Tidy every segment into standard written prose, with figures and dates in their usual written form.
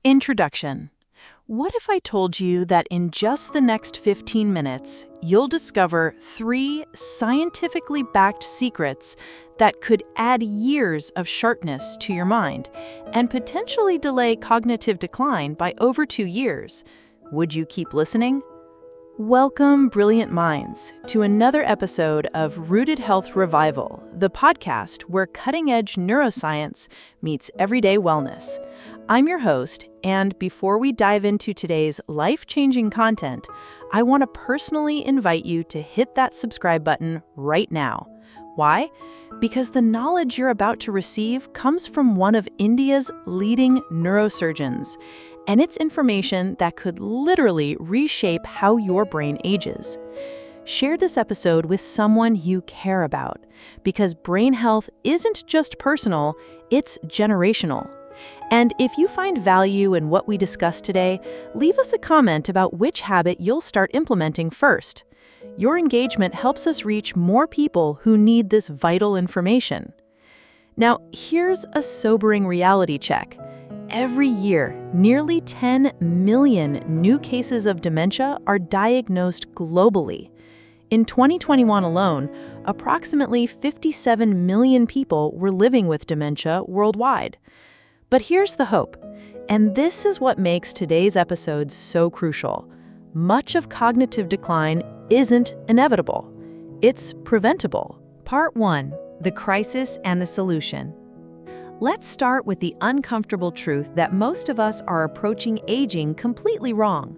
Introduction. What if I told you that in just the next 15 minutes, you'll discover 3 scientifically backed secrets that could add years of sharpness to your mind and potentially delay cognitive decline by over 2 years? Would you keep listening? Welcome, brilliant minds, to another episode of Rooted Health Revival, the podcast where cutting-edge neuroscience meets everyday wellness. I'm your host, and before we dive into today's life-changing content, I want to personally invite you to hit that subscribe button right now. Why? Because the knowledge you're about to receive comes from one of India's leading neurosurgeons, and it's information that could literally reshape how your brain ages. Share this episode with someone you care about, because brain health isn't just personal, it's generational. And if you find value in what we discussed today, leave us a comment about which habit you'll start implementing first. Your engagement helps us reach more people who need this vital information. Now, here's a sobering reality check. Every year, nearly 10 million new cases of dementia are diagnosed globally. In 2021 alone, approximately 57 million people were living with dementia worldwide. But here's the hope, and this is what makes today's episode so crucial. Much of cognitive decline isn't inevitable. It's preventable. Part 1. The crisis and the solution. Let's start with the uncomfortable truth that most of us are approaching aging completely wrong.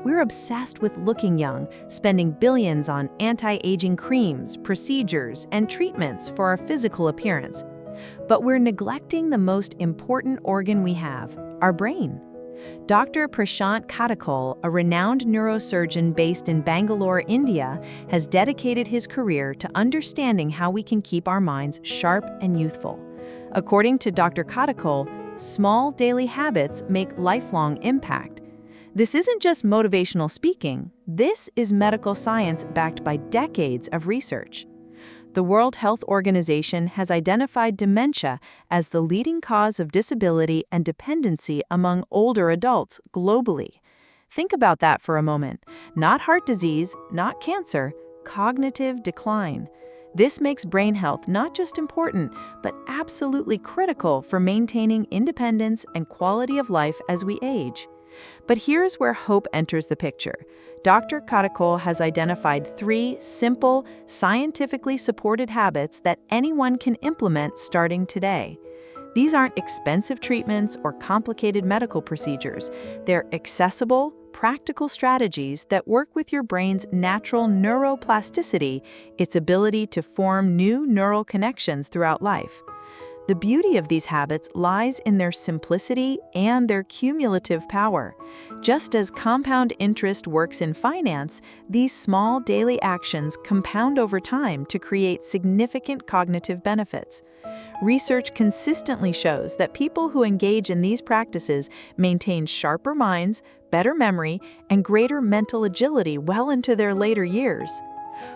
We're obsessed with looking young, spending billions on anti-aging creams, procedures, and treatments for our physical appearance. But we're neglecting the most important organ we have, our brain. Dr. Prashant Katakol, a renowned neurosurgeon based in Bangalore, India, has dedicated his career to understanding how we can keep our minds sharp and youthful. According to Dr. Katakol, small daily habits make lifelong impact. This isn't just motivational speaking, this is medical science backed by decades of research. The World Health Organization has identified dementia as the leading cause of disability and dependency among older adults globally. Think about that for a moment. Not heart disease, not cancer, cognitive decline. This makes brain health not just important, but absolutely critical for maintaining independence and quality of life as we age. But here's where hope enters the picture. Dr. Katakol has identified 3 simple, scientifically supported habits that anyone can implement starting today. These aren't expensive treatments or complicated medical procedures. They're accessible, practical strategies that work with your brain's natural neuroplasticity, its ability to form new neural connections throughout life. The beauty of these habits lies in their simplicity and their cumulative power. Just as compound interest works in finance, these small daily actions compound over time to create significant cognitive benefits. Research consistently shows that people who engage in these practices maintain sharper minds, better memory, and greater mental agility well into their later years.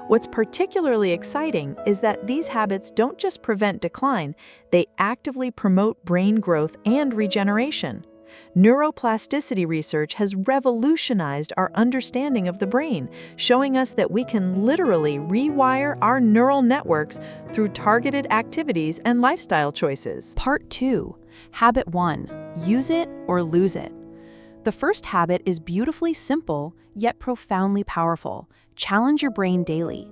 What's particularly exciting is that these habits don't just prevent decline, they actively promote brain growth and regeneration. Neuroplasticity research has revolutionized our understanding of the brain, showing us that we can literally rewire our neural networks through targeted activities and lifestyle choices. Part 2. Habit 1. Use it or lose it. The first habit is beautifully simple, yet profoundly powerful. Challenge your brain daily.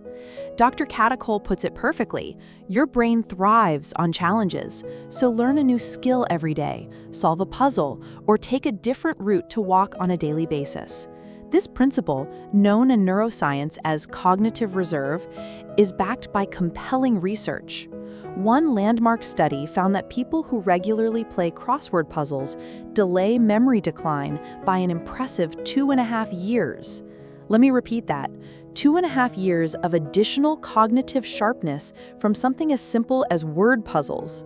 Dr. Katakol puts it perfectly. Your brain thrives on challenges, so learn a new skill every day, solve a puzzle, or take a different route to walk on a daily basis. This principle, known in neuroscience as cognitive reserve, is backed by compelling research. One landmark study found that people who regularly play crossword puzzles delay memory decline by an impressive 2.5 years. Let me repeat that. 2.5 years of additional cognitive sharpness from something as simple as word puzzles.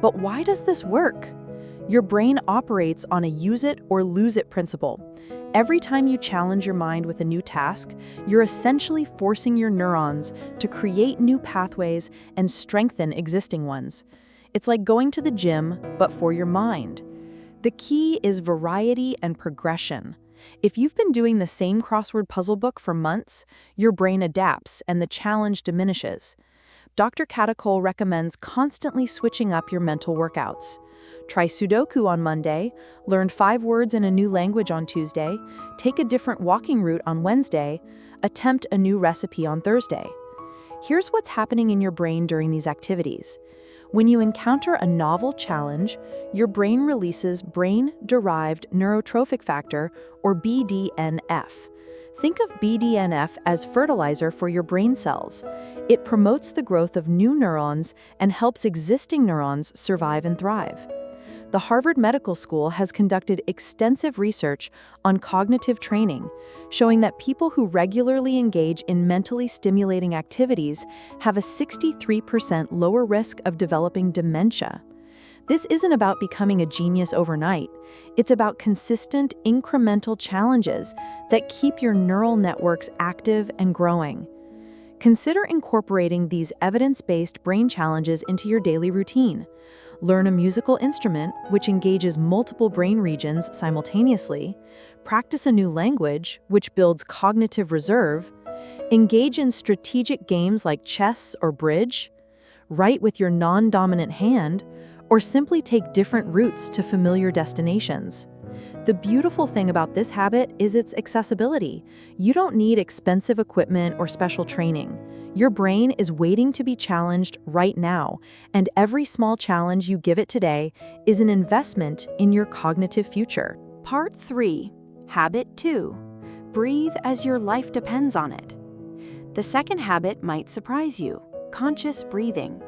But why does this work? Your brain operates on a use it or lose it principle. Every time you challenge your mind with a new task, you're essentially forcing your neurons to create new pathways and strengthen existing ones. It's like going to the gym, but for your mind. The key is variety and progression. If you've been doing the same crossword puzzle book for months, your brain adapts and the challenge diminishes. Dr. Catacol recommends constantly switching up your mental workouts. Try Sudoku on Monday, learn 5 words in a new language on Tuesday, take a different walking route on Wednesday, attempt a new recipe on Thursday. Here's what's happening in your brain during these activities. When you encounter a novel challenge, your brain releases brain-derived neurotrophic factor, or BDNF. Think of BDNF as fertilizer for your brain cells. It promotes the growth of new neurons and helps existing neurons survive and thrive. The Harvard Medical School has conducted extensive research on cognitive training, showing that people who regularly engage in mentally stimulating activities have a 63% lower risk of developing dementia. This isn't about becoming a genius overnight. It's about consistent, incremental challenges that keep your neural networks active and growing. Consider incorporating these evidence-based brain challenges into your daily routine. Learn a musical instrument, which engages multiple brain regions simultaneously. Practice a new language, which builds cognitive reserve. Engage in strategic games like chess or bridge. Write with your non-dominant hand, or simply take different routes to familiar destinations. The beautiful thing about this habit is its accessibility. You don't need expensive equipment or special training. Your brain is waiting to be challenged right now, and every small challenge you give it today is an investment in your cognitive future. Part 3. Habit 2. Breathe as your life depends on it. The second habit might surprise you: conscious breathing.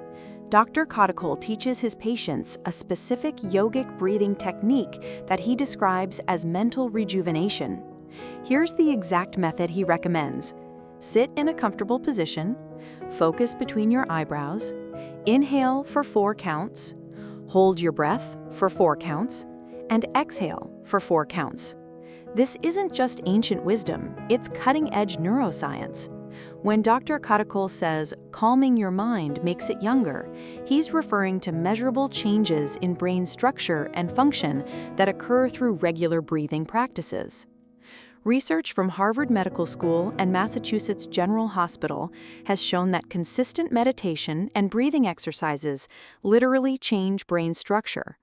Dr. Catacol teaches his patients a specific yogic breathing technique that he describes as mental rejuvenation. Here's the exact method he recommends. Sit in a comfortable position, focus between your eyebrows, inhale for 4 counts, hold your breath for 4 counts, and exhale for 4 counts. This isn't just ancient wisdom, it's cutting-edge neuroscience. When Dr. Catacol says calming your mind makes it younger, he's referring to measurable changes in brain structure and function that occur through regular breathing practices. Research from Harvard Medical School and Massachusetts General Hospital has shown that consistent meditation and breathing exercises literally change brain structure.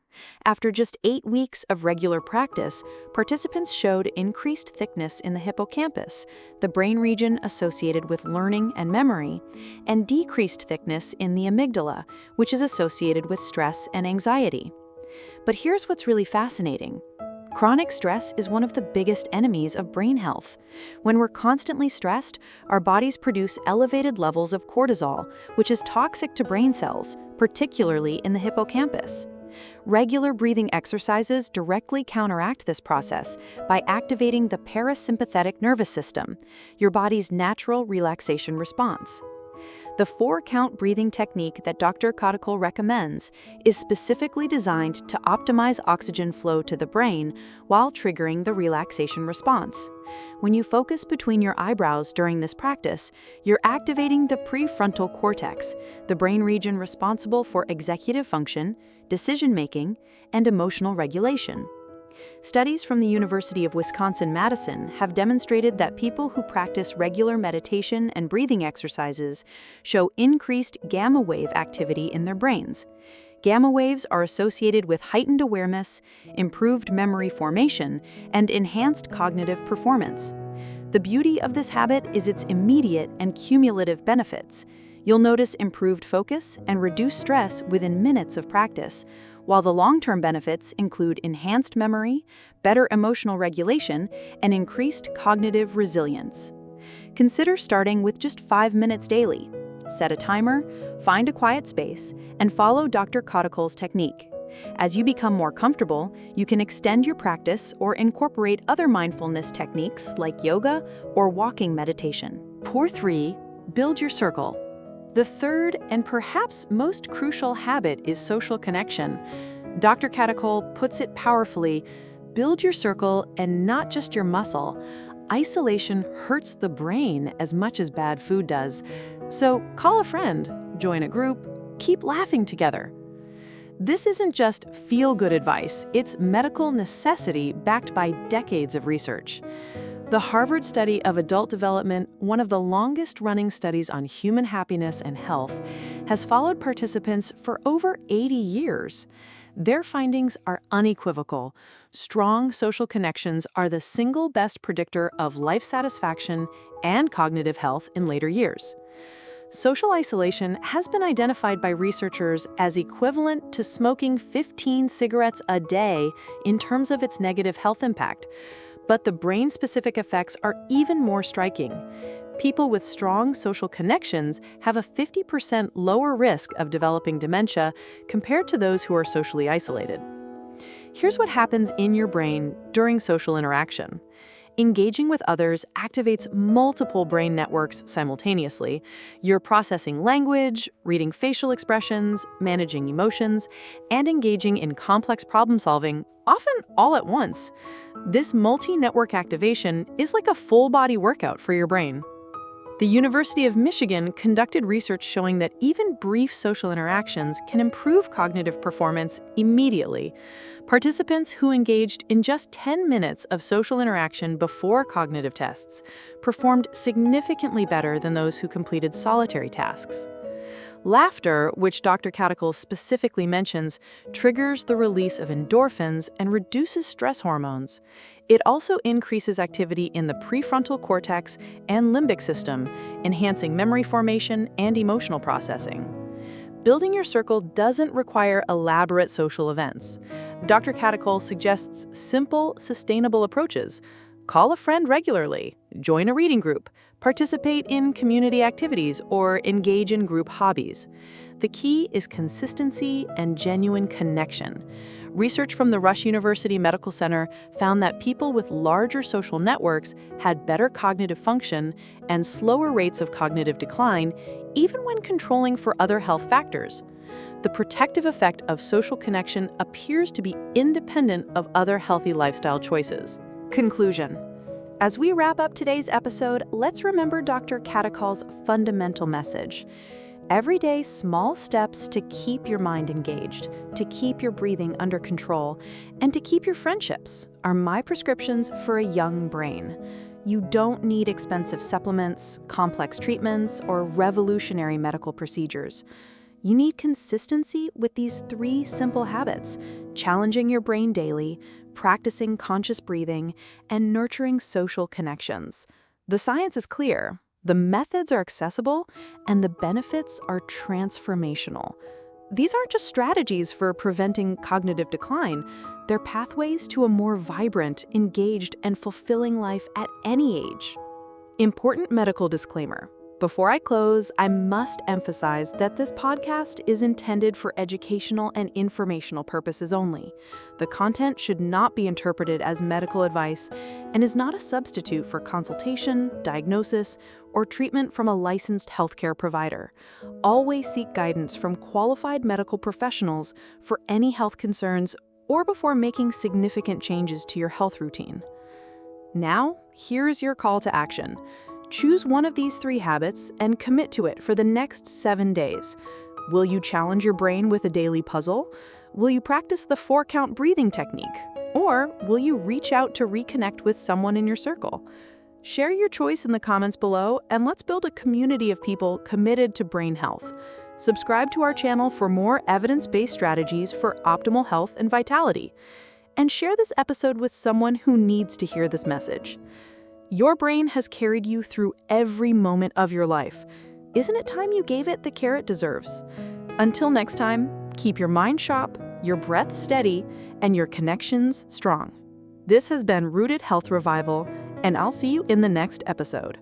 After just 8 weeks of regular practice, participants showed increased thickness in the hippocampus, the brain region associated with learning and memory, and decreased thickness in the amygdala, which is associated with stress and anxiety. But here's what's really fascinating. Chronic stress is one of the biggest enemies of brain health. When we're constantly stressed, our bodies produce elevated levels of cortisol, which is toxic to brain cells, particularly in the hippocampus. Regular breathing exercises directly counteract this process by activating the parasympathetic nervous system, your body's natural relaxation response. The 4-count breathing technique that Dr. Catacol recommends is specifically designed to optimize oxygen flow to the brain while triggering the relaxation response. When you focus between your eyebrows during this practice, you're activating the prefrontal cortex, the brain region responsible for executive function, decision-making, and emotional regulation. Studies from the University of Wisconsin-Madison have demonstrated that people who practice regular meditation and breathing exercises show increased gamma wave activity in their brains. Gamma waves are associated with heightened awareness, improved memory formation, and enhanced cognitive performance. The beauty of this habit is its immediate and cumulative benefits. You'll notice improved focus and reduced stress within minutes of practice, while the long-term benefits include enhanced memory, better emotional regulation, and increased cognitive resilience. Consider starting with just 5 minutes daily. Set a timer, find a quiet space, and follow Dr. Catacol's technique. As you become more comfortable, you can extend your practice or incorporate other mindfulness techniques like yoga or walking meditation. Part 3. Build your circle. The third and perhaps most crucial habit is social connection. Dr. Catacol puts it powerfully: build your circle and not just your muscle. Isolation hurts the brain as much as bad food does. So call a friend, join a group, keep laughing together. This isn't just feel-good advice, it's medical necessity backed by decades of research. The Harvard study of adult development, one of the longest-running studies on human happiness and health, has followed participants for over 80 years. Their findings are unequivocal. Strong social connections are the single best predictor of life satisfaction and cognitive health in later years. Social isolation has been identified by researchers as equivalent to smoking 15 cigarettes a day in terms of its negative health impact. But the brain-specific effects are even more striking. People with strong social connections have a 50% lower risk of developing dementia compared to those who are socially isolated. Here's what happens in your brain during social interaction. Engaging with others activates multiple brain networks simultaneously. You're processing language, reading facial expressions, managing emotions, and engaging in complex problem solving, often all at once. This multi-network activation is like a full-body workout for your brain. The University of Michigan conducted research showing that even brief social interactions can improve cognitive performance immediately. Participants who engaged in just 10 minutes of social interaction before cognitive tests performed significantly better than those who completed solitary tasks. Laughter, which Dr. Catacol specifically mentions, triggers the release of endorphins and reduces stress hormones. It also increases activity in the prefrontal cortex and limbic system, enhancing memory formation and emotional processing. Building your circle doesn't require elaborate social events. Dr. Catacol suggests simple, sustainable approaches. Call a friend regularly, join a reading group, participate in community activities, or engage in group hobbies. The key is consistency and genuine connection. Research from the Rush University Medical Center found that people with larger social networks had better cognitive function and slower rates of cognitive decline, even when controlling for other health factors. The protective effect of social connection appears to be independent of other healthy lifestyle choices. Conclusion. As we wrap up today's episode, let's remember Dr. Catacol's fundamental message. Everyday small steps to keep your mind engaged, to keep your breathing under control, and to keep your friendships are my prescriptions for a young brain. You don't need expensive supplements, complex treatments, or revolutionary medical procedures. You need consistency with these 3 simple habits: challenging your brain daily, practicing conscious breathing, and nurturing social connections. The science is clear, the methods are accessible, and the benefits are transformational. These aren't just strategies for preventing cognitive decline, they're pathways to a more vibrant, engaged, and fulfilling life at any age. Important medical disclaimer. Before I close, I must emphasize that this podcast is intended for educational and informational purposes only. The content should not be interpreted as medical advice and is not a substitute for consultation, diagnosis, or treatment from a licensed healthcare provider. Always seek guidance from qualified medical professionals for any health concerns or before making significant changes to your health routine. Now, here's your call to action. Choose one of these 3 habits and commit to it for the next 7 days. Will you challenge your brain with a daily puzzle? Will you practice the 4-count breathing technique? Or will you reach out to reconnect with someone in your circle? Share your choice in the comments below, and let's build a community of people committed to brain health. Subscribe to our channel for more evidence-based strategies for optimal health and vitality. And share this episode with someone who needs to hear this message. Your brain has carried you through every moment of your life. Isn't it time you gave it the care it deserves? Until next time, keep your mind sharp, your breath steady, and your connections strong. This has been Rooted Health Revival, and I'll see you in the next episode.